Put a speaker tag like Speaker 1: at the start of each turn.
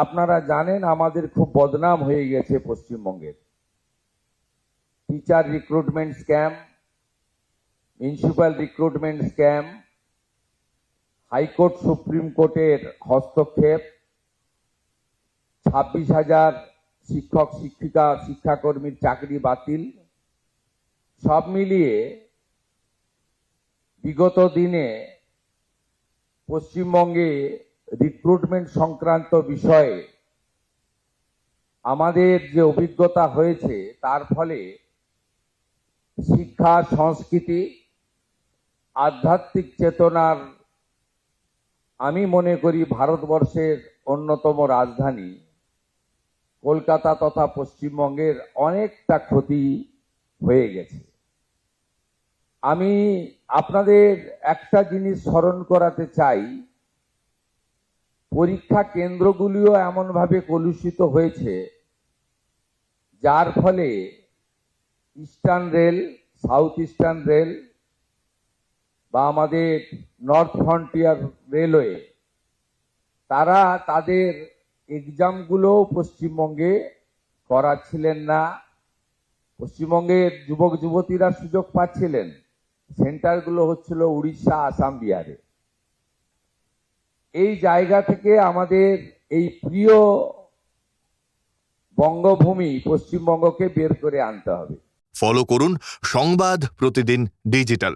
Speaker 1: আপনারা জানেন আমাদের খুব বদনাম হয়ে গেছে পশ্চিমবঙ্গের। Teacher recruitment scam, municipal recruitment scam, high court supreme কোর্টের হস্তক্ষেপ, 26,000 শিক্ষক শিক্ষিকা শিক্ষাকর্মীর চাকরি বাতিল, সব মিলিয়ে বিগত দিনে পশ্চিমবঙ্গে রিক্রুটমেন্ট সংক্রান্ত বিষয়ে আমাদের যে অভিজ্ঞতা হয়েছে তার ফলে শিক্ষা, সংস্কৃতি, আধ্যাত্মিক চেতনার আমি মনে করি ভারতবর্ষের অন্যতম রাজধানী কলকাতা তথা পশ্চিমবঙ্গের অনেকটা ক্ষতি হয়ে গেছে। আমি আপনাদের একটা জিনিস স্মরণ করাতে চাই, পরীক্ষা কেন্দ্রগুলিও এমনভাবে কলুষিত হয়েছে যার ফলে eastern rail, south eastern rail বা আমাদের নর্থ ফ্রন্টিয়ার রেলওয়ে তারা তাদের এক্সামগুলো পশ্চিমবঙ্গে করাচ্ছিলেন না। পশ্চিমবঙ্গের যুবক যুবতীরা সুযোগ পাচ্ছিলেন, সেন্টারগুলো হচ্ছিল উড়িষ্যা, আসাম, বিহারে। এই জায়গা থেকে আমাদের এই প্রিয় বঙ্গভূমি পশ্চিমবঙ্গকে বের করে আনতে হবে।
Speaker 2: ফলো করুন সংবাদ প্রতিদিন ডিজিটাল।